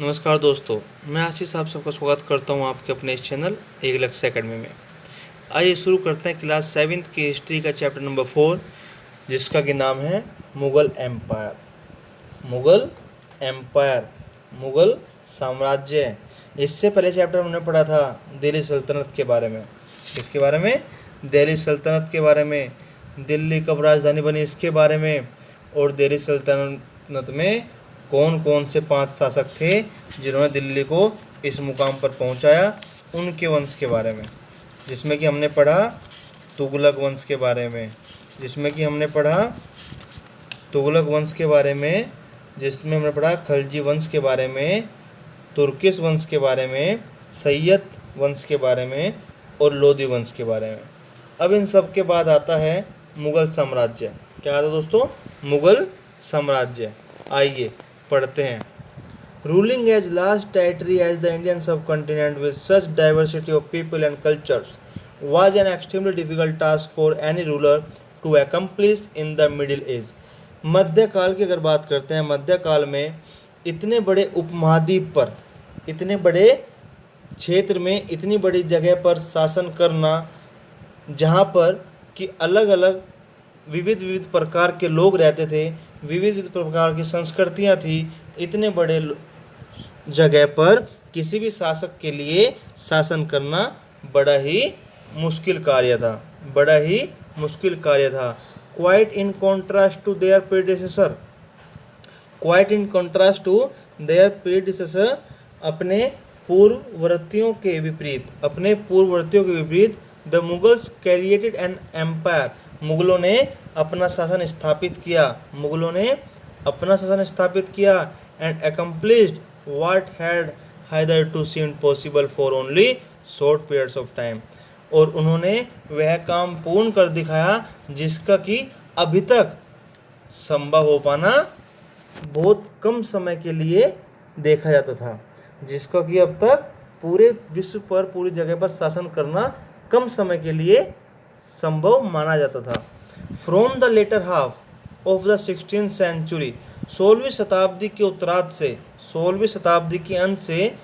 नमस्कार दोस्तों, मैं आशीष आप सबका स्वागत करता हूं आपके अपने इस चैनल एक लक्ष्य एकेडमी में। आइए शुरू करते हैं क्लास 7th की हिस्ट्री का चैप्टर नंबर 4, जिसका कि नाम है मुग़ल एम्पायर। मुग़ल एम्पायर, मुग़ल साम्राज्य। इससे पहले चैप्टर हमने पढ़ा था दिल्ली सल्तनत के बारे में। इसके बारे में दिल्ली सल्तनत के बारे में, दिल्ली कब राजधानी बनी इसके बारे में, और दिल्ली सल्तनत में कौन कौन से 5 शासक थे जिन्होंने दिल्ली को इस मुकाम पर पहुंचाया, उनके वंश के बारे में। जिसमें कि हमने पढ़ा तुगलक वंश के बारे में, तुगलक वंश के बारे में, जिसमें हमने पढ़ा खलजी वंश के बारे में, तुर्किश वंश के बारे में, सैयद वंश के बारे में और लोदी वंश के बारे में। अब इन सब के बाद आता है मुग़ल साम्राज्य। क्या आता है दोस्तों? मुग़ल साम्राज्य। आइए पढ़ते हैं। Ruling as large territory as the Indian subcontinent with such diversity of people and cultures was an extremely difficult task for any ruler to accomplish in the middle age। मध्यकाल की अगर बात करते हैं, मध्यकाल में इतने बड़े उपमहाद्वीप पर, इतने बड़े क्षेत्र में, इतनी बड़ी जगह पर शासन करना, जहाँ पर कि अलग अलग विविध प्रकार के लोग रहते थे, विविध प्रकार की संस्कृतियाँ थी, इतने बड़े जगह पर किसी भी शासक के लिए शासन करना बड़ा ही मुश्किल कार्य था। Quite in contrast to their predecessor, अपने पूर्ववर्तियों के विपरीत, the Mughals created an empire, मुगलों ने अपना शासन स्थापित किया and accomplished what had hitherto seemed possible for only short periods of time, और उन्होंने वह काम पूर्ण कर दिखाया जिसका कि अभी तक संभव हो पाना बहुत कम समय के लिए देखा जाता था, जिसका कि अब तक पूरे विश्व पर, पूरी जगह पर शासन करना कम समय के लिए संभव माना जाता था। From the latter half of the 16th century, 16वीं शताब्दी के उत्तरार्ध से, 16वीं शताब्दी के अंत से,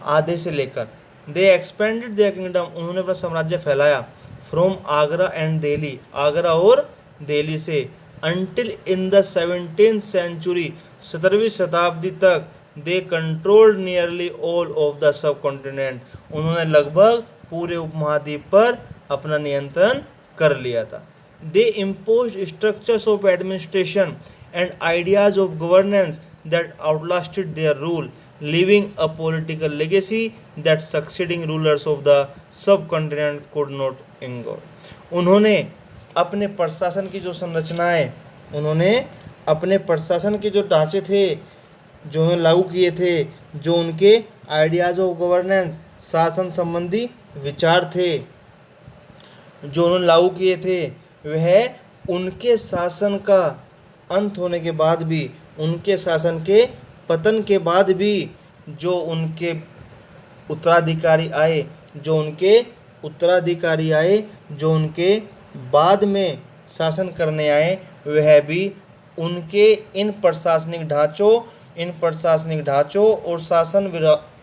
आधे से लेकर, दे एक्सपेंडेड देयर किंगडम, उन्होंने अपना साम्राज्य फैलाया, फ्रॉम आगरा एंड दिल्ली, आगरा और दिल्ली से, until in the 17th century, 17वीं शताब्दी तक, they controlled nearly all of the subcontinent, उन्होंने लगभग पूरे उपमहाद्वीप पर अपना नियंत्रण कर लिया था। They imposed structures of administration and ideas of governance that outlasted their rule, leaving a political legacy that succeeding rulers of the subcontinent could not ignore। उन्होंने अपने प्रशासन की जो संरचनाएं, उन्होंने अपने प्रशासन के जो ढांचे थे, जो उन्होंने लागू किए थे, जो उनके आइडियाज ऑफ गवर्नेंस, शासन संबंधी विचार थे, जो उन्होंने लागू किए थे, वह उनके शासन का अंत होने के बाद भी, उनके शासन के पतन के बाद भी, जो उनके उत्तराधिकारी आए, जो उनके बाद में शासन करने आए, वह भी उनके इन प्रशासनिक ढांचों और शासन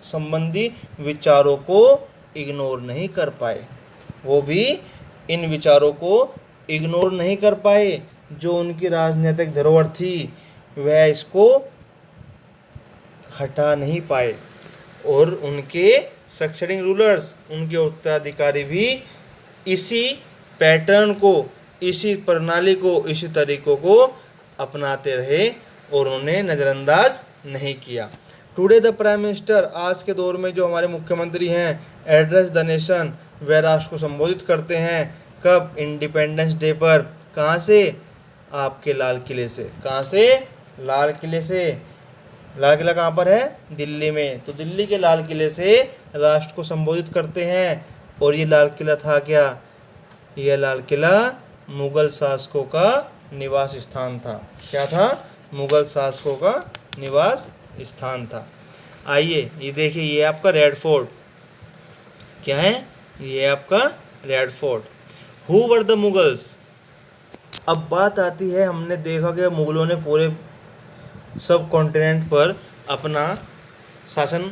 संबंधी विचारों को इग्नोर नहीं कर पाए। वो भी इन विचारों को इग्नोर नहीं कर पाए। जो उनकी राजनीतिक धरोहर थी, वह इसको हटा नहीं पाए, और उनके सक्सेडिंग रूलर्स, उनके उत्तराधिकारी भी इसी पैटर्न को, इसी प्रणाली को, इसी तरीकों को अपनाते रहे और उन्हें नज़रअंदाज नहीं किया। टुडे द प्राइम मिनिस्टर, आज के दौर में जो हमारे मुख्यमंत्री हैं, एड्रेस द नेशन, वह राष्ट्र को संबोधित करते हैं। कब? इंडिपेंडेंस डे पर। कहाँ से? आपके लाल किले से। कहाँ से? लाल किले से। लाल किला कहाँ पर है? दिल्ली में। तो दिल्ली के लाल किले से राष्ट्र को संबोधित करते हैं। और ये लाल किला था क्या? यह लाल किला मुग़ल शासकों का निवास स्थान था। क्या था? मुग़ल शासकों का निवास स्थान था। आइए ये देखिए, ये आपका रेड फोर्ट। क्या है? ये आपका red fort. Who were the Mughals? अब बात आती है, हमने देखा कि मुग़लों ने पूरे सब कॉन्टिनेंट पर अपना शासन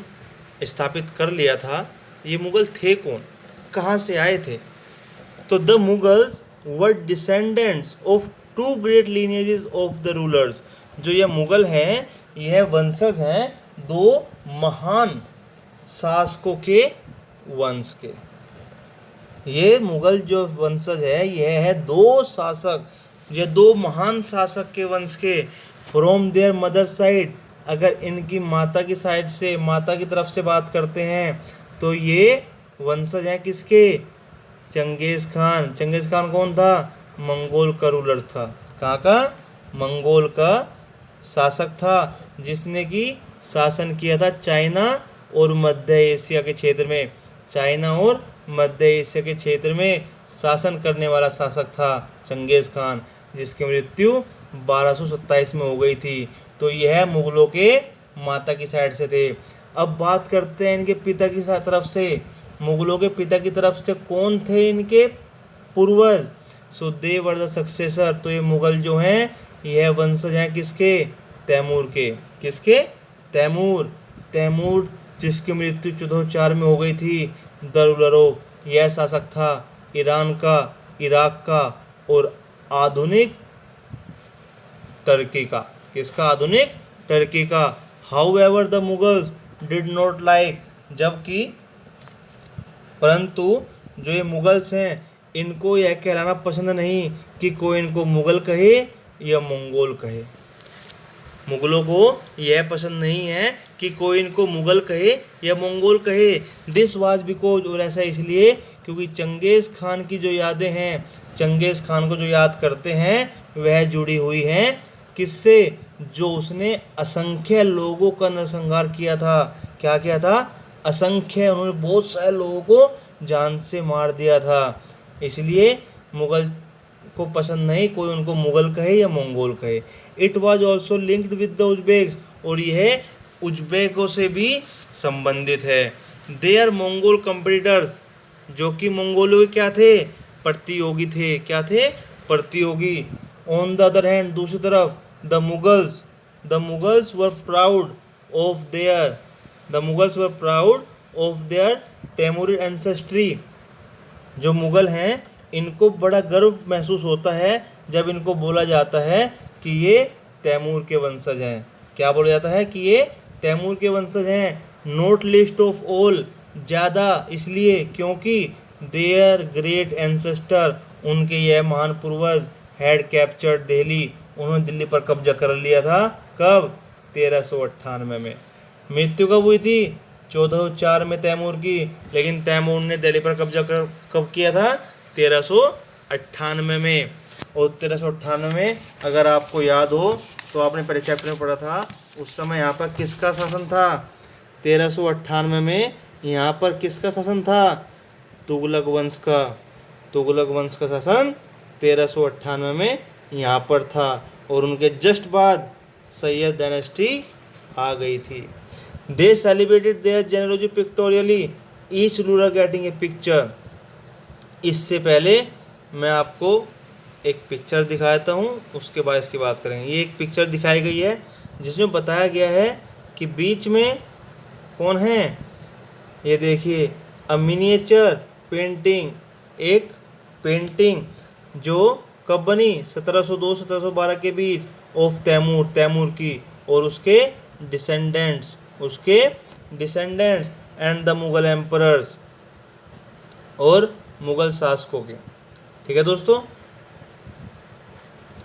स्थापित कर लिया था, ये मुग़ल थे कौन, कहाँ से आए थे? तो the Mughals were descendants of two great lineages of the rulers. जो ये मुग़ल हैं, यह वंशज हैं दो महान शासकों के वंश के। ये मुग़ल जो वंशज है, यह है दो शासक, ये दो महान शासक के वंश के। फ्रॉम देयर मदर साइड, अगर इनकी माता की साइड से, माता की तरफ से बात करते हैं, तो ये वंशज हैं किसके? चंगेज़ खान। चंगेज़ खान कौन था? मंगोल का रूलर था। कहाँ का? मंगोल का शासक था, जिसने कि शासन किया था चाइना और मध्य एशिया के क्षेत्र में। चाइना और मध्य एशिया के क्षेत्र में शासन करने वाला शासक था चंगेज़ खान, जिसकी मृत्यु 1227 में हो गई थी। तो यह मुग़लों के माता की साइड से थे। अब बात करते हैं इनके पिता की तरफ से। मुग़लों के पिता की तरफ से कौन थे इनके पूर्वज? सो दे वर द सक्सेसर। तो ये मुग़ल जो हैं, यह वंशज हैं किसके? तैमूर के। किसके? तैमूर। तैमूर जिसकी मृत्यु 1404 में हो गई थी। द रूलर ऑफ, यह शासक था ईरान का, इराक का और आधुनिक टर्की का। किसका? आधुनिक टर्की का। However the Mughals did not like, जबकि परंतु जो ये मुगल्स हैं, इनको यह कहलाना पसंद नहीं कि कोई इनको मुग़ल कहे या मंगोल कहे। मुग़लों को यह पसंद नहीं है कि कोई इनको मुग़ल कहे या मंगोल कहे। दिस वाज बिकॉज, और ऐसा इसलिए क्योंकि चंगेज़ खान की जो यादें हैं, चंगेज़ खान को जो याद करते हैं, वह जुड़ी हुई हैं किससे? जो उसने असंख्य लोगों का नरसंहार किया था। क्या किया था? असंख्य, उन्होंने बहुत सारे लोगों को जान से मार दिया था। इसलिए मुग़ल को पसंद नहीं कोई उनको मुग़ल कहे या मंगोल कहे। It was also linked with the Uzbeks, और यह उज्बेकों से भी संबंधित है। दे आर मंगोल कंपटीटर्स, जो कि मंगोलों के क्या थे? प्रतियोगी थे। क्या थे? प्रतियोगी। ऑन द अदर हैंड, दूसरी तरफ, the Mughals were proud of their Taimuri ancestry. जो मुग़ल हैं, इनको बड़ा गर्व महसूस होता है जब इनको बोला जाता है कि ये तैमूर के वंशज हैं। क्या बोला जाता है? कि ये तैमूर के वंशज हैं। नोट लिस्ट ऑफ ऑल, ज़्यादा इसलिए क्योंकि देयर ग्रेट एंसेस्टर, उनके यह महान पूर्वज, हैड कैप्चर्ड दिल्ली, उन्होंने दिल्ली पर कब्जा कर लिया था। कब? 1398 में। मृत्यु कब हुई थी? 1404 में तैमूर की। लेकिन तैमूर ने दिल्ली पर कब्जा कब किया था? 1398 में। और 1398 में अगर आपको याद हो तो आपने पहले चैप्टर में पढ़ा था, उस समय यहाँ पर किसका शासन था? 1398 में यहाँ पर किसका शासन था? तुगलक वंश का। तुगलक वंश का शासन 1398 में यहाँ पर था, और उनके जस्ट बाद सैयद डायनेस्टी आ गई थी। They celebrated their genealogy pictorially, each ruler getting a picture. इससे पहले मैं आपको एक पिक्चर दिखाता हूँ, उसके बाद इसकी बात करेंगे। ये एक पिक्चर दिखाई गई है जिसमें बताया गया है कि बीच में कौन है? ये देखिए, अ मिनिएचर पेंटिंग, एक पेंटिंग जो कब बनी? 1702-1712 के बीच, ऑफ तैमूर की और उसके descendants and the Mughal emperors, और मुगल शासकों के। ठीक है दोस्तों,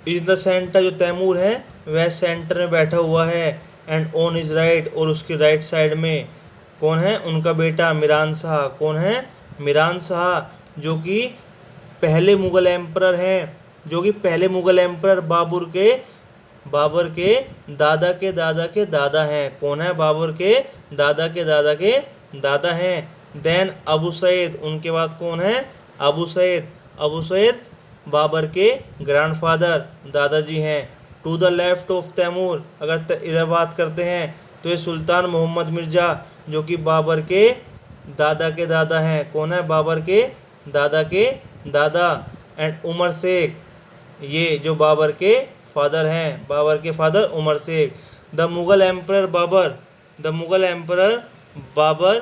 इन द सेंटर, जो तैमूर है वह सेंटर में बैठा हुआ है। एंड ऑन हिज राइट, और उसकी राइट साइड में कौन है? उनका बेटा मिरान शाह। कौन है? मिरान शाह, जो कि पहले मुगल एम्परर हैं, जो कि पहले मुगल एम्परर बाबर के दादा के दादा के दादा हैं। कौन है? बाबर के दादा के दादा के दादा हैं। देन अबू सईद, उनके बाद कौन है? अबू सईद बाबर के ग्रैंडफादर, दादाजी हैं। To the left of Timur, अगर इधर बात करते हैं तो ये सुल्तान मोहम्मद मिर्ज़ा, जो कि बाबर के दादा के दादा हैं। कौन है? बाबर के दादा के दादा। एंड उमर शेख, ये जो बाबर के फादर हैं, बाबर के father Umar Sheikh. The Mughal emperor Babur,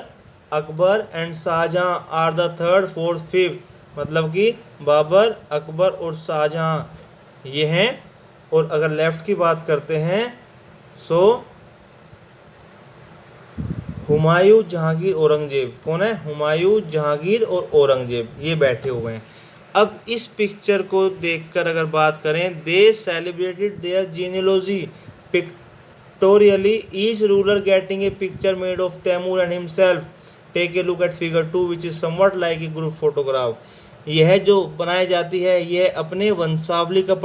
Akbar and Shah Jahan are the third fourth fifth, मतलब कि बाबर, अकबर और शाहजहां ये हैं। और अगर लेफ्ट की बात करते हैं सो हुमायूं, जहांगीर, औरंगजेब। कौन है? हुमायूं, जहांगीर और औरंगजेब ये बैठे हुए हैं। अब इस पिक्चर को देखकर अगर बात करें, they celebrated their genealogy pictorially, each ruler getting a picture made of Timur and himself. Take a look at figure 2 which is somewhat like a group photograph. यह जो बनाई जाती है यह अपने वंशावली का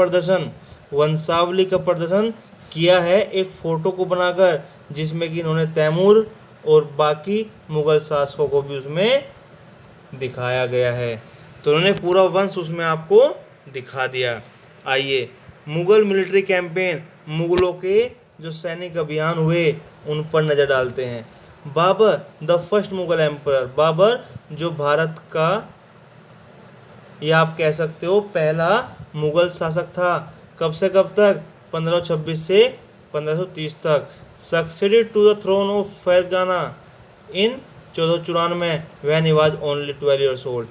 प्रदर्शन किया है एक फ़ोटो को बनाकर, जिसमें कि इन्होंने तैमूर और बाकी मुग़ल शासकों को भी उसमें दिखाया गया है। तो उन्होंने पूरा वंश उसमें आपको दिखा दिया। आइए मुग़ल मिलिट्री कैंपेन, मुग़लों के जो सैनिक अभियान हुए उन पर नज़र डालते हैं। Babur the first Mughal emperor, Babur जो भारत का या आप कह सकते हो पहला मुग़ल शासक था। कब से कब तक? 1526 से 1530 तक। Succeeded to the throne of Fergana in 1494 when he was only 12 years old.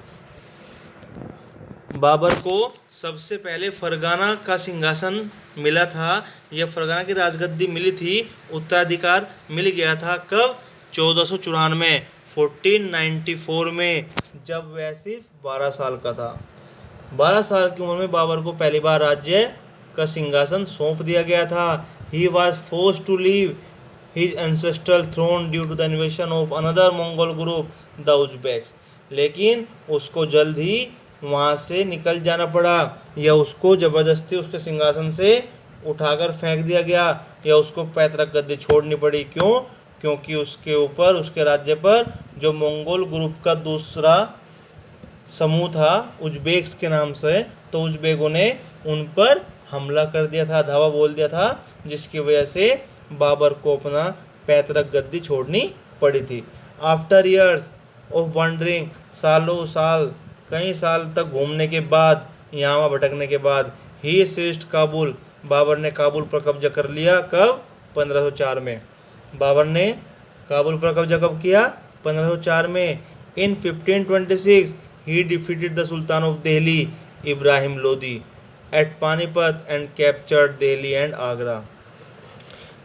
Babur को सबसे पहले फरगाना का सिंहासन मिला था, यह फरगाना की राजगद्दी मिली थी, उत्तराधिकार मिल गया था। कब? 1494 1494 में, जब वह सिर्फ 12 साल का था। 12 साल की उम्र में बाबर को पहली बार राज्य का सिंहासन सौंप दिया गया था। He was forced to leave his ancestral throne due to the invasion of another Mongol group the Uzbeks. लेकिन उसको जल्द ही वहाँ से निकल जाना पड़ा, या उसको ज़बरदस्ती उसके सिंहासन से उठाकर फेंक दिया गया, या उसको पैतृक गद्दी छोड़नी पड़ी। क्यों? क्योंकि उसके ऊपर, उसके राज्य पर जो मंगोल ग्रुप का दूसरा समूह था उज्बेक्स के नाम से, तो उज्बेकों ने उन पर हमला कर दिया था, धावा बोल दिया था, जिसकी वजह से बाबर को अपना पैतृक गद्दी छोड़नी पड़ी थी। आफ्टर ईयर्स ऑफ वंडरिंग, सालों साल, कई साल तक घूमने के बाद, यहाँ भटकने के बाद, ही सीज्ड काबुल, बाबर ने काबुल पर कब्जा कर लिया। कब? 1504 में। बाबर ने काबुल पर कब्जा कब किया? 1504 में। इन 1526 he defeated the Sultan of Delhi, Ibrahim Lodi, at Panipat and captured Delhi and Agra।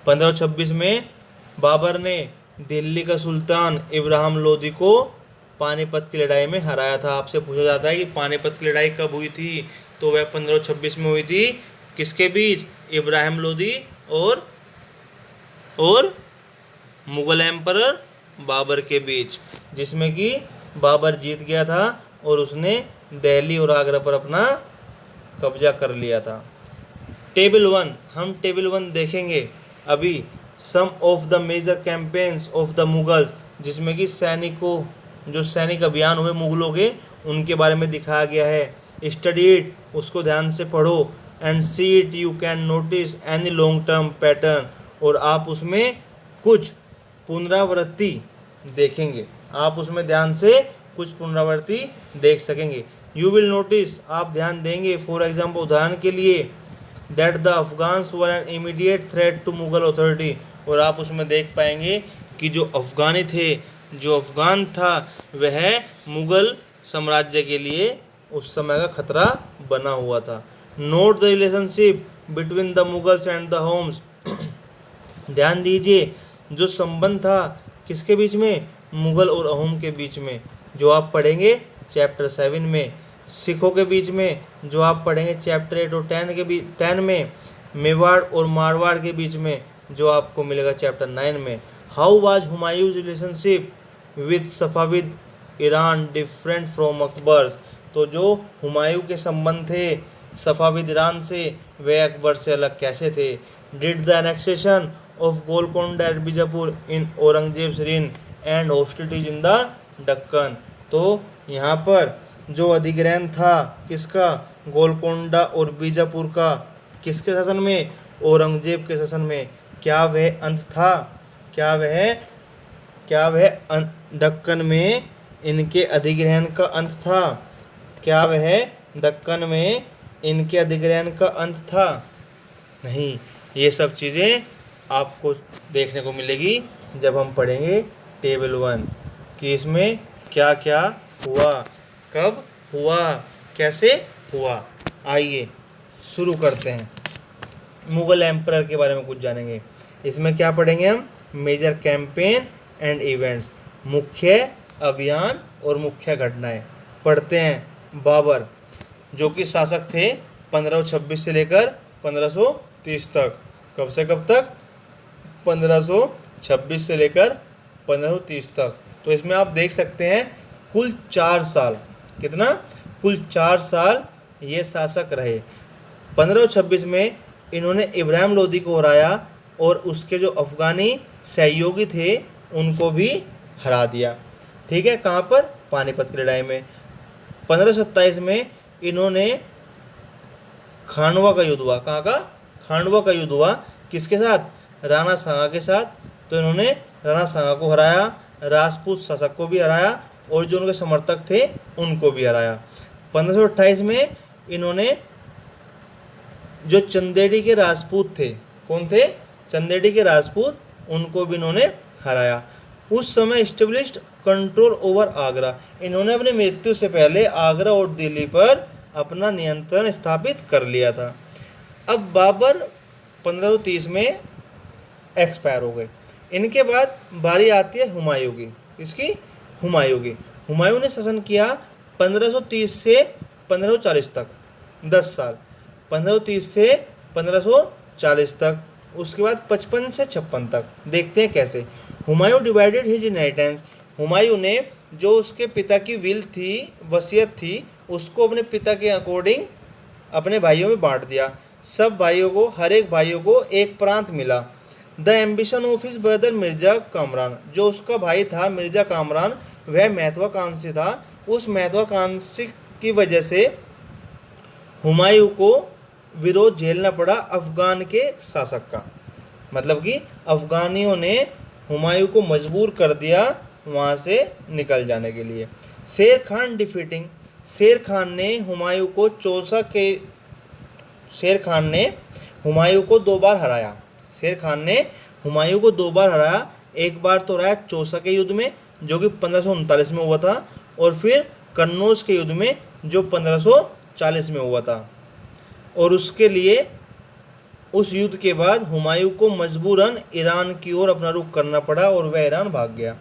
1526 में बाबर ने दिल्ली का सुल्तान इब्राहिम लोदी को पानीपत की लड़ाई में हराया था। आपसे पूछा जाता है कि पानीपत की लड़ाई कब हुई थी, तो वह 1526 में हुई थी। किसके बीच? इब्राहिम लोदी और मुग़ल एम्परर बाबर के बीच, जिसमें कि बाबर जीत गया था और उसने दिल्ली और आगरा पर अपना कब्जा कर लिया था। टेबल 1, हम टेबल 1 देखेंगे अभी। Some of the major campaigns of the Mughals, जिसमें कि जो सैनिक अभियान हुए मुग़लों के, उनके बारे में दिखाया गया है। स्टडी इट, उसको ध्यान से पढ़ो। And see it, you can notice any long term pattern, और आप उसमें कुछ पुनरावृत्ति देखेंगे, आप उसमें ध्यान से कुछ पुनरावृत्ति देख सकेंगे। यू विल नोटिस, आप ध्यान देंगे, फॉर एग्जाम्पल उदाहरण के लिए, that the Afghans were an immediate threat to Mughal authority, और आप उसमें देख पाएंगे कि जो अफगान था वह मुग़ल साम्राज्य के लिए उस समय का खतरा बना हुआ था। Note the relationship between the Mughals and the homes, ध्यान दीजिए जो संबंध था किसके बीच में? मुग़ल और अहोम के बीच में, जो आप पढ़ेंगे चैप्टर 7 में। सिखों के बीच में, जो आप पढ़ेंगे चैप्टर 8 और 10 में। मेवाड़ और मारवाड़ के बीच में, जो आपको मिलेगा चैप्टर 9 में। How was Humayun's relationship with Safavid Iran different from Akbar's, तो जो हुमायूं के संबंध थे सफाविद ईरान से, वे अकबर से अलग कैसे थे। Did the annexation of Golconda at Bijapur in Aurangzeb's reign and hostilities in the Deccan, तो यहाँ पर जो अधिग्रहण था किसका? गोलकोंडा और बीजापुर का, किसके शासन में? औरंगजेब के शासन में। क्या वह अंत था? क्या वह दक्कन में इनके अधिग्रहण का अंत था? क्या वह दक्कन में इनके अधिग्रहण का अंत था? नहीं, ये सब चीज़ें आपको देखने को मिलेगी जब हम पढ़ेंगे टेबल 1 कि इसमें क्या क्या हुआ, कब हुआ, कैसे हुआ। आइए शुरू करते हैं। मुगल एम्परर के बारे में कुछ जानेंगे। इसमें क्या पढ़ेंगे हम? मेजर कैंपेन एंड इवेंट्स, मुख्य अभियान और मुख्य घटनाएं पढ़ते हैं। बाबर जो कि शासक थे 1526 से लेकर 1530 तक। कब से कब तक? 1526 से लेकर 1530 तक। तो इसमें आप देख सकते हैं कुल 4 साल, कितना? कुल 4 साल ये शासक रहे। 1526 में इन्होंने इब्राहिम लोदी को हराया और उसके जो अफगानी सहयोगी थे उनको भी हरा दिया। ठीक है, कहाँ पर? पानीपत की लड़ाई में। 1527 में इन्होंने खानवा का युद्ध हुआ। कहाँ का? खांडवा का युद्ध हुआ। किसके साथ? राणा सांगा के साथ। तो इन्होंने राणा सांगा को हराया, राजपूत शासक को भी हराया और जो उनके समर्थक थे उनको भी हराया। 1528 में इन्होंने जो चंदेड़ी के राजपूत थे, कौन थे? चंदेड़ी के राजपूत, उनको भी इन्होंने हराया। उस समय इस्टेब्लिश्ड कंट्रोल ओवर आगरा, इन्होंने अपनी मृत्यु से पहले आगरा और दिल्ली पर अपना नियंत्रण स्थापित कर लिया था। अब बाबर 1530 में एक्सपायर हो गए। इनके बाद बारी आती है हुमायूं की। इसकी? हुमायूं की। हुमायूं ने शासन किया 1530 से 1540 तक, 10 साल। 1530 से 1540 तक। उसके बाद 55 से 56 तक। देखते हैं कैसे। Humayun divided his inheritance, Humayun ने जो उसके पिता की विल थी, वसीयत थी, उसको अपने पिता के अकॉर्डिंग अपने भाइयों में बांट दिया। सब भाइयों को, हर एक भाइयों को एक प्रांत मिला। The ambition of his brother Mirza Kamran, जो उसका भाई था मिर्जा कामरान, वह महत्वाकांक्षी था। उस महत्वाकांक्षी की वजह से हुमायूं को विरोध झेलना पड़ा अफगान के शासक का। मतलब कि अफगानियों ने हुमायूं को मजबूर कर दिया वहाँ से निकल जाने के लिए। शेर खान डिफीटिंग, शेर खान ने हुमायूं को शेर खान ने हुमायूं को 2 बार हराया। शेर खान ने हुमायूं को 2 बार हराया। एक बार तो हराया चौसा के युद्ध में जो कि 1539 में हुआ था, और फिर कन्नौज के युद्ध में जो 1540 में हुआ था। और उसके लिए उस युद्ध के बाद हुमायूं को मजबूरन ईरान की ओर अपना रुख करना पड़ा और वह ईरान भाग गया।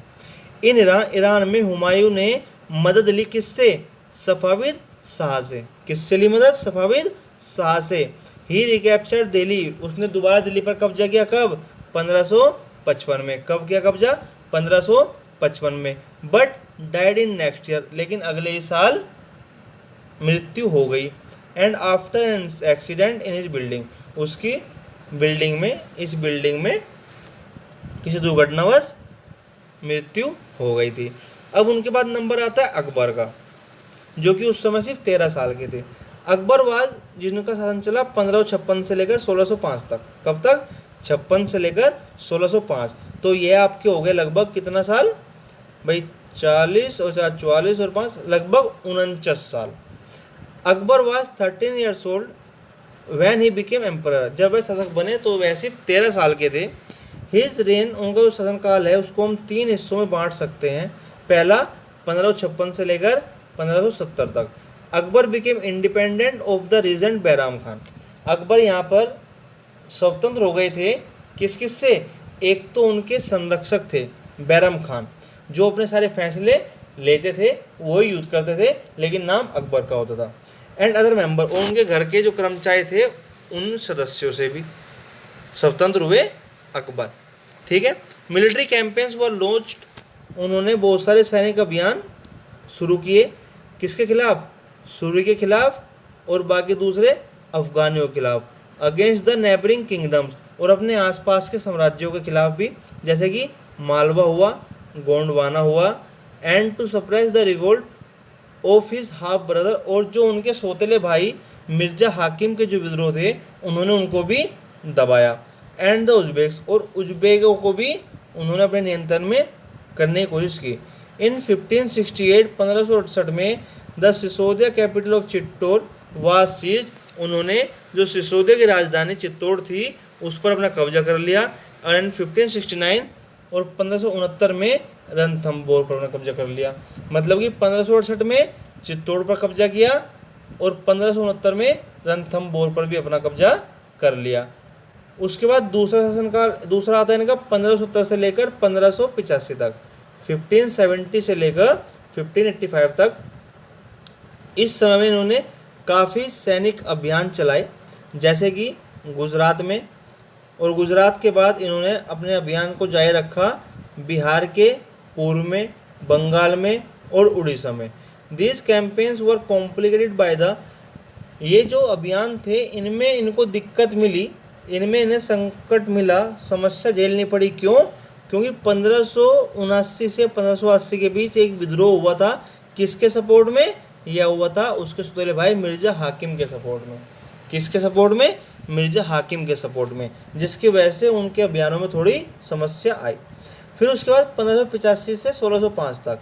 ईरान में हुमायूं ने मदद ली किससे? सफाविद शाह से। किससे ली मदद? सफाविद शाह से। ही रिकैप्चर्ड दिल्ली, उसने दोबारा दिल्ली पर कब्जा किया। कब? 1555 में। कब किया कब्जा? 1555 में। But died in next year, लेकिन अगले ही साल मृत्यु हो गई। And after an accident in his building, उसकी बिल्डिंग में, इस बिल्डिंग में किसी दुर्घटनावश मृत्यु हो गई थी। अब उनके बाद नंबर आता है अकबर का, जो कि उस समय सिर्फ 13 साल के थे। अकबरवाद जिनका शासन चला 1556 से लेकर 1605 तक। कब तक? 56 से लेकर 1605। तो ये आपके हो गए लगभग कितना साल भाई? 40 और 44 और 5 लगभग 49 साल। Akbar was 13 years old when he became emperor, जब वह शासक बने तो वह सिर्फ 13 साल के थे। हिज रेन, उनका जो शासनकाल है उसको हम 3 हिस्सों में बांट सकते हैं। पहला 1556 से लेकर 1570 तक। Akbar became independent of the regent Bairam Khan, Akbar यहाँ पर स्वतंत्र हो गए थे। किस किस से? एक तो उनके संरक्षक थे बैराम खान, जो अपने सारे फैसले लेते थे, वही युद्ध करते थे, लेकिन नाम अकबर का होता था। एंड अदर मेंबर, और उनके घर के जो कर्मचारी थे उन सदस्यों से भी स्वतंत्र हुए अकबर। ठीक है। मिलिट्री कैंपेन्स वर लॉन्च्ड, उन्होंने बहुत सारे सैनिक अभियान शुरू किए। किसके खिलाफ? सूरी के खिलाफ और बाकी दूसरे अफगानियों के खिलाफ। अगेंस्ट द नेबरिंग किंगडम्स, और अपने आसपास के साम्राज्यों के खिलाफ भी, जैसे कि मालवा हुआ, गोंडवाना हुआ। And to suppress the revolt of his half brother, और जो उनके सौतेले भाई मिर्जा हाकिम के जो विद्रोह थे उन्होंने उनको भी दबाया। एंड द उज्बेक्स, और उज्बेकों को भी उन्होंने अपने नियंत्रण में करने की कोशिश की। इन 1568 में the Sisodia capital of Chittor was seized, उन्होंने जो सिसोदिया की राजधानी चित्तौड़ थी उस पर अपना कब्जा कर लिया। और इन 1569 और 1569 में रणथंभौर पर उन्होंने कब्जा कर लिया। मतलब कि 1568 में चित्तौड़ पर कब्जा किया और 1569 में रणथंभौर पर भी अपना कब्जा कर लिया। उसके बाद दूसरा शासनकाल दूसरा आता है इनका 1570 से लेकर 1585 तक, 1570 से लेकर 1585 तक। इस समय में इन्होंने काफ़ी सैनिक अभियान चलाए, जैसे कि गुजरात में, और गुजरात के बाद इन्होंने अपने अभियान को जारी रखा बिहार के पूर्व में, बंगाल में और उड़ीसा में। This campaigns were complicated by the, ये जो अभियान थे इनमें इनको दिक्कत मिली, इनमें इन्हें संकट मिला, समस्या झेलनी पड़ी। क्यों? क्योंकि 1579 से 1580 के बीच एक विद्रोह हुआ था। किसके सपोर्ट में यह हुआ था? उसके सौतेले भाई मिर्जा हाकिम के सपोर्ट में। किसके सपोर्ट में? मिर्जा हाकिम के सपोर्ट में, जिसकी वजह से उनके अभियानों में थोड़ी समस्या आई। फिर उसके बाद 1585 से 1605 तक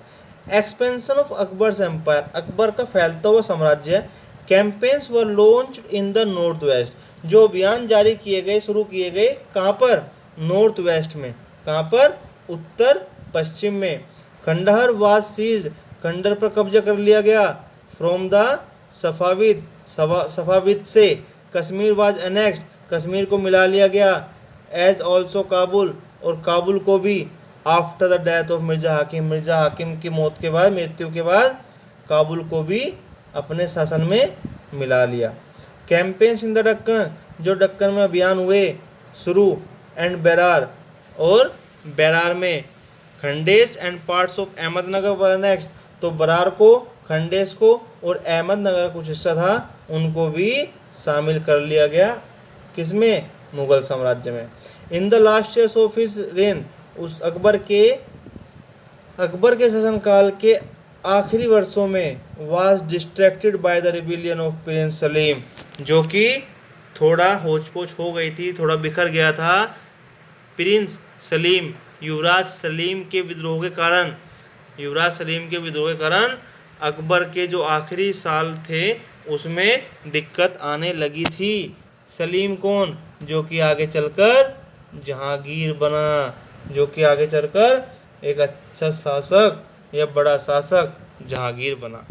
expansion of Akbar's empire, Akbar का फैलता हुआ साम्राज्य। Campaigns were launched in the north west, जो अभियान जारी किए गए, शुरू किए गए, कहाँ पर? नॉर्थ वेस्ट में। कहाँ पर? उत्तर पश्चिम में। खंडहर वाज सीज्ड, खंडहर पर कब्जा कर लिया गया। फ्रॉम द सफाविद, सफाविद से। कश्मीर वाज एनेक्स्ड, कश्मीर को मिला लिया गया। एज ऑल्सो काबुल, और काबुल को भी। After the death of Mirza हाकिम, मिर्जा हाकिम की मौत के बाद, मृत्यु के बाद काबुल को भी अपने शासन में मिला लिया। कैंपेन्स इन द दक्कन, जो दक्कन में अभियान हुए शुरू, एंड बेरार, और बेरार में। Khandesh and parts of Ahmadnagar were next, तो बरार को, खंडेश को और अहमदनगर का कुछ हिस्सा था उनको भी शामिल कर लिया गया। किसमें? मुगल साम्राज्य में। In the last years of his rain, उस अकबर के शासनकाल के आखिरी वर्षों में was distracted by the rebellion of Prince Salim, जो कि थोड़ा होच-पोच हो गई थी, थोड़ा बिखर गया था प्रिंस सलीम, युवराज सलीम के विद्रोह के कारण। युवराज सलीम के विद्रोह के कारण अकबर के जो आखिरी साल थे उसमें दिक्कत आने लगी थी। सलीम कौन? जो कि आगे चलकर जहांगीर बना, जो कि आगे चलकर एक अच्छा शासक या बड़ा शासक जहांगीर बना।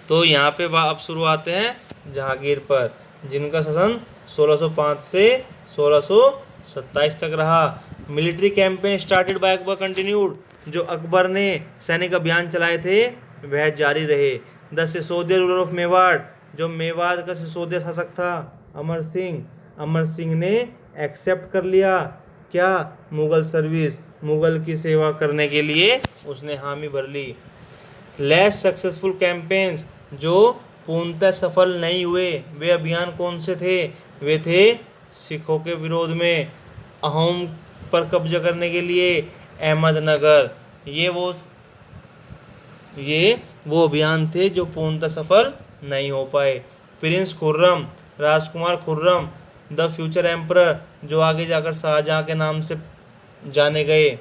तो यहाँ पे अब शुरू आते हैं जहांगीर पर, जिनका शासन 1605 से 1627 तक रहा। Military campaign started by Akbar continued, जो अकबर ने सैनिक अभियान चलाए थे वह जारी रहे। The Sisodia ruler of Mewar, जो मेवाड़ का सिसोदिया शासक था अमर सिंह ने एक्सेप्ट कर लिया क्या? मुगल सर्विस, मुगल की सेवा करने के लिए उसने हामी भर ली। लेस सक्सेसफुल कैंपेन्स, जो पूर्णतः सफल नहीं हुए, वे अभियान कौन से थे? वे थे सिखों के विरोध में, अहोम पर कब्जा करने के लिए, अहमदनगर। ये वो अभियान थे जो पूर्णतः सफल नहीं हो पाए। Prince Khurram, Rajkumar Khurram, the future emperor, जो आगे जाकर शाहजहां के नाम से जाने गए।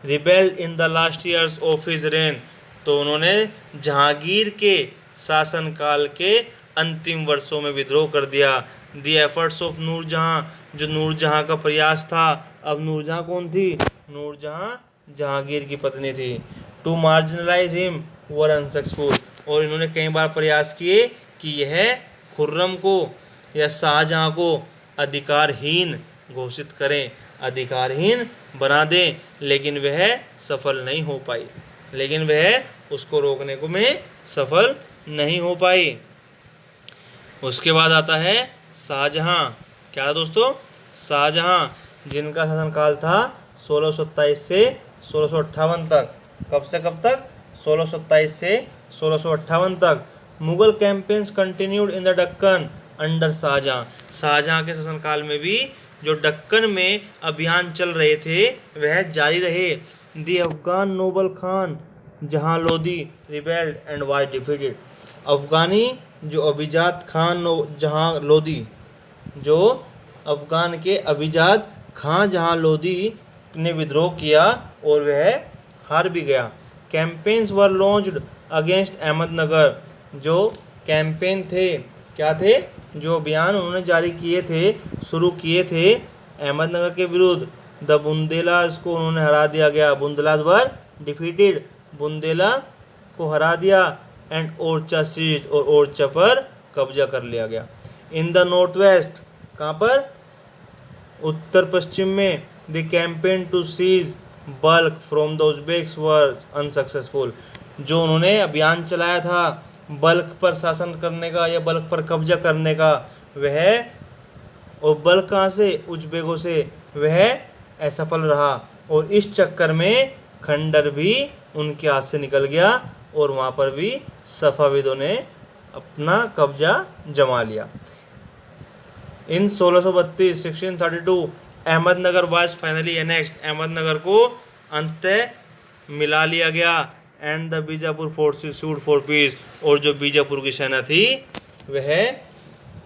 Rebelled in the last years of his rain, तो उन्होंने जहांगीर के शासनकाल के अंतिम वर्षों में विद्रोह कर दिया। द एफर्ट्स ऑफ नूरजहां, जो नूरजहां का प्रयास था। अब नूरजहां कौन थी? नूरजहां जहांगीर की पत्नी थी। To marginalise him were unsuccessful, और इन्होंने कई बार प्रयास किए कि यह खुर्रम को या शाहजहां को अधिकारहीन घोषित करें, अधिकारहीन बना दें, लेकिन वह सफल नहीं हो पाई, लेकिन वह उसको रोकने को में सफल नहीं हो पाई। उसके बाद आता है शाहजहां। क्या दोस्तों? शाहजहां, जिनका शासनकाल था 1627 से 1658 तक। कब से कब तक? 1627 से 1658 तक। Mughal campaigns continued in the Deccan under Shah Jahan, Shah Jahan के शासनकाल में भी जो दक्कन में अभियान चल रहे थे वह जारी रहे। The Afghan noble Khan Jahan Lodi rebelled and was defeated, अफगानी जो अभिजात खान जहां लोदी, जो अफगान के अभिजात खां जहां लोदी ने विद्रोह किया और वह हार भी गया। Campaigns were launched against Ahmednagar, जो कैंपेन थे, क्या थे? जो अभियान उन्होंने जारी किए थे, शुरू किए थे अहमदनगर के विरुद्ध द बुंदेलास को उन्होंने हरा दिया गया, बुंदेलास वर डिफीटेड, बुंदेला को हरा दिया, एंड ओरछा सीज्ड, और ओरछा पर कब्जा कर लिया गया। इन द नॉर्थ वेस्ट, कहाँ पर, उत्तर पश्चिम में, the campaign to seize Balkh from the Uzbeks were unsuccessful, जो उन्होंने अभियान चलाया था बल्क पर शासन करने का या बल्क पर कब्जा करने का, वह, और बल्क कहाँ से, उज़्बेकों से, वह असफल रहा, और इस चक्कर में खंडर भी उनके हाथ से निकल गया और वहाँ पर भी सफ़ाविदों ने अपना कब्जा जमा लिया। इन 1632 Ahmednagar was finally annexed, Ahmednagar को अंततः मिला लिया गया, and the Bijapur force issued for piece, और जो बीजापुर की सेना थी वह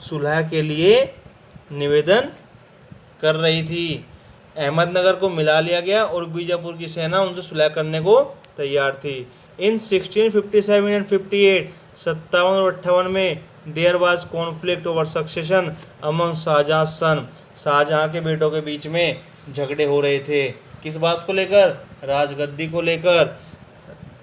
सुलह के लिए निवेदन कर रही थी। अहमदनगर को मिला लिया गया और बीजापुर की सेना उनसे सुलह करने को तैयार थी। इन 1657 एंड 58, 57 और 58 में there was conflict over succession among Shah Jahan son, Shah Jahan के बेटों के बीच में झगड़े हो रहे थे। किस बात को लेकर, राजगद्दी को लेकर,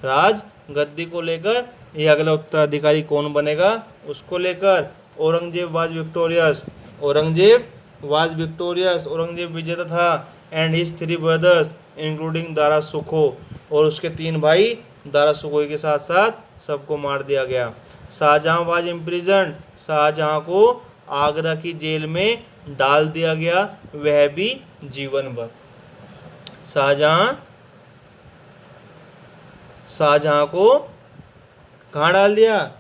राजगद्दी को लेकर, ये अगला उत्तराधिकारी कौन बनेगा उसको लेकर। Aurangzeb was victorious, Aurangzeb was victorious, Aurangzeb विजेता था, and his 3 brothers including Dara सुखो, और उसके 3 भाई दारा सुखोई के साथ साथ सबको मार दिया गया। शाहजहां वाज इम्प्रिजन्ड, शाहजहां को आगरा की जेल में डाल दिया गया, वह भी जीवन भर। शाहजहां को कहाँ डाल दिया,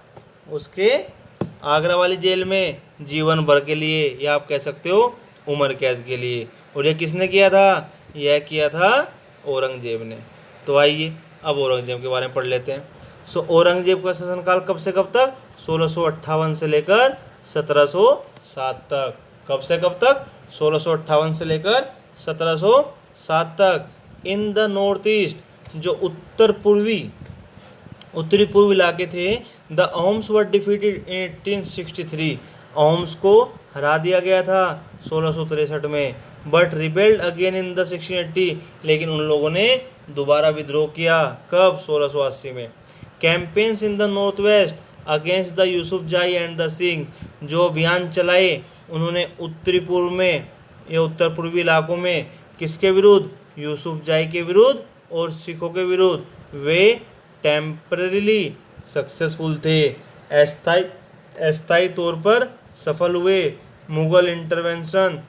उसके आगरा वाली जेल में जीवन भर के लिए, या आप कह सकते हो उम्र कैद के लिए। और यह किसने किया था, यह किया था औरंगजेब ने। तो आइए अब औरंगजेब के बारे में पढ़ लेते हैं। सो औरंगजेब का शासनकाल कब से कब तक, 1658 से लेकर 1707 तक। कब से कब तक, 1658 से लेकर 1707 तक। इन द नॉर्थ ईस्ट, जो उत्तरी पूर्व इलाके थे, द अहोम्स वर डिफीटेड इन 1863, अहोम्स को हरा दिया गया था 1663 में, but rebelled again in the 1680, लेकिन उन लोगों ने दोबारा विद्रोह किया, कब, 1680 में। Campaigns in the north west against the Yusufzai and the Sikhs, जो अभियान चलाए उन्होंने उत्तरी पूर्व में या उत्तर पूर्वी इलाकों में, किसके विरुद्ध, यूसुफजाई के विरुद्ध और सिखों के विरुद्ध, वे टेम्पररीली सक्सेसफुल थे, अस्थायी तौर पर सफल हुए। Mughal intervention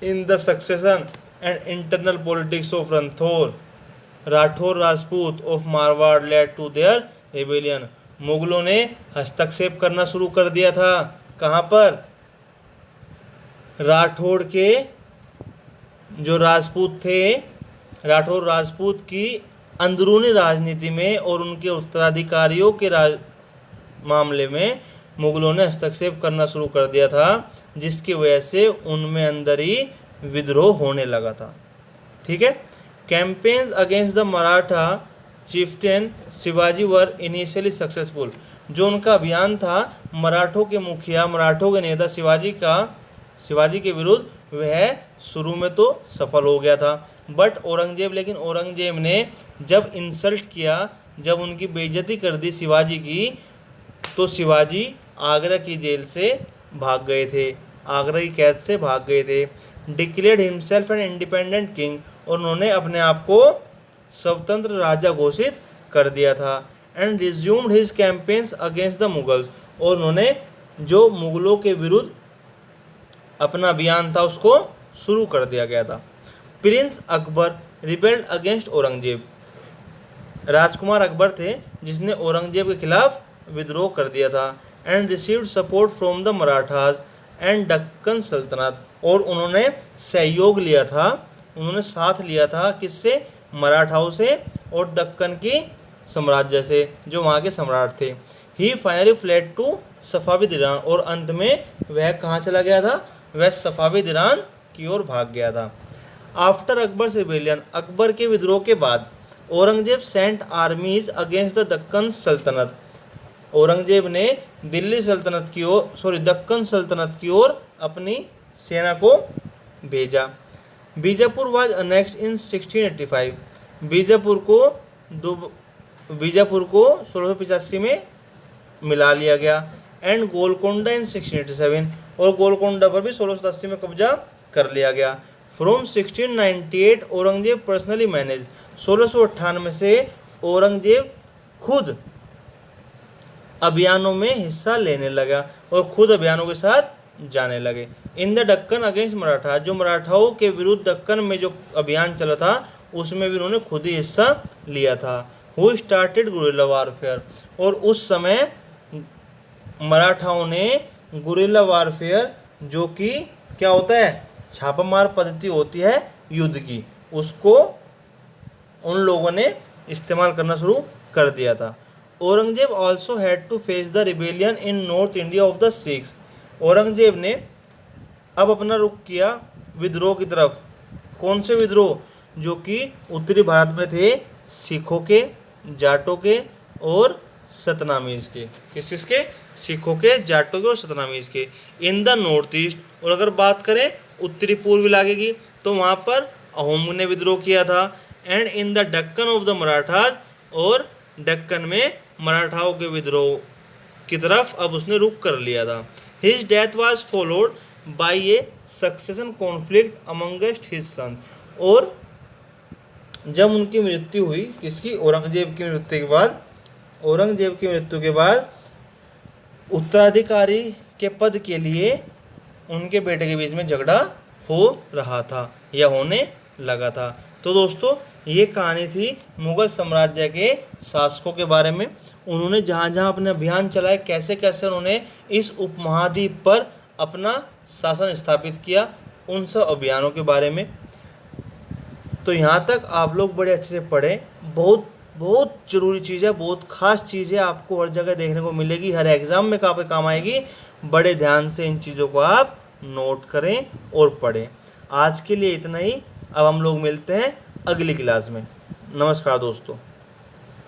in the succession and internal politics of Rathore Rajput of Marwar led to their rebellion, मुगलों ने हस्तक्षेप करना शुरू कर दिया था, कहाँ पर, राठौड़ के जो राजपूत थे, राठौर राजपूत की अंदरूनी राजनीति में और उनके उत्तराधिकारियों के मामले में मुगलों ने हस्तक्षेप करना शुरू कर दिया था, जिसकी वजह से उनमें अंदर ही विद्रोह होने लगा था। ठीक है। Campaigns against the Maratha chieftain Shivaji were initially successful, जो उनका अभियान था मराठों के मुखिया, मराठों के नेता शिवाजी के विरुद्ध, वह शुरू में तो सफल हो गया था, बट औरंगजेब ने जब इंसल्ट किया, जब उनकी बेइज्जती कर दी शिवाजी की, तो शिवाजी आगरा की जेल से भाग गए थे, आगरा की कैद से भाग गए थे। Declared himself an independent king, और उन्होंने अपने आप को स्वतंत्र राजा घोषित कर दिया था। And resumed his campaigns against the Mughals, और उन्होंने जो मुगलों के विरुद्ध अपना अभियान था उसको शुरू कर दिया गया था। Prince Akbar rebelled against Aurangzeb, राजकुमार अकबर थे जिसने औरंगजेब के खिलाफ विद्रोह कर दिया था। And received support from the Marathas and Deccan sultanate, और उन्होंने सहयोग लिया था, उन्होंने साथ लिया था किससे, मराठाओं से और दक्कन की साम्राज्य से, जो वहाँ के सम्राट थे। He finally fled to Safavid Iran, और अंत में वह कहाँ चला गया था, वह सफाविद ईरान की ओर भाग गया था। आफ्टर अकबर रिबेलियन, अकबर के विद्रोह के बाद Aurangzeb sent armies against the Deccan sultanate, Aurangzeb ने दक्कन सल्तनत की ओर अपनी सेना को भेजा। बीजापुर वाज अनेक्स्ड इन 1685। बीजापुर को 1685 में मिला लिया गया। एंड गोलकोंडा इन 1687, और गोलकोंडा पर भी 1687 में कब्जा कर लिया गया। फ्रॉम 1698 औरंगजेब पर्सनली मैनेज, 1698 से औरंगजेब खुद अभियानों में हिस्सा लेने लगा और खुद अभियानों के साथ जाने लगे। इन द दक्कन अगेंस्ट मराठा, जो मराठाओं के विरुद्ध दक्कन में जो अभियान चला था उसमें भी उन्होंने खुद ही हिस्सा लिया था। हु स्टार्टेड गुरिल्ला वारफेयर, और उस समय मराठाओं ने गुरिल्ला वारफेयर, जो कि क्या होता है, छापामार पद्धति होती है युद्ध की, उसको उन लोगों ने इस्तेमाल करना शुरू कर दिया था। Aurangzeb also had to face the rebellion in north India of the Sikhs. Aurangzeb ने अब अपना रुख किया विद्रोह की तरफ। कौन से विद्रोह? जो कि उत्तरी भारत में थे, सिखों के, जाटों के और सतनामीज के। किसके? सिखों के, जाटों के और सतनामीज के। इन द नॉर्थ ईस्ट, और अगर बात करें उत्तरी पूर्व इलाके की, तो वहाँ पर अहोम ने विद्रोह किया था। And in the Deccan of the Marathas, और दक्कन में मराठाओं के विद्रोह की तरफ अब उसने रुख कर लिया था। His death was followed by a succession conflict amongst his sons, और जब उनकी मृत्यु हुई, किसकी? औरंगजेब की मृत्यु के बाद, औरंगजेब की मृत्यु के बाद उत्तराधिकारी के पद के लिए उनके बेटे के बीच में झगड़ा हो रहा था या होने लगा था। तो दोस्तों, ये कहानी थी मुगल साम्राज्य के शासकों के बारे में। उन्होंने जहाँ जहाँ अपने अभियान चलाए, कैसे कैसे उन्होंने इस उपमहाद्वीप पर अपना शासन स्थापित किया, उन सब अभियानों के बारे में। तो यहाँ तक आप लोग बड़े अच्छे से पढ़ें। बहुत बहुत ज़रूरी चीज़ है, बहुत ख़ास चीज़ है, आपको हर जगह देखने को मिलेगी, हर एग्ज़ाम में काफ़ी काम आएगी। बड़े ध्यान से इन चीज़ों को आप नोट करें और पढ़ें। आज के लिए इतना ही। अब हम लोग मिलते हैं अगली क्लास में। नमस्कार दोस्तों।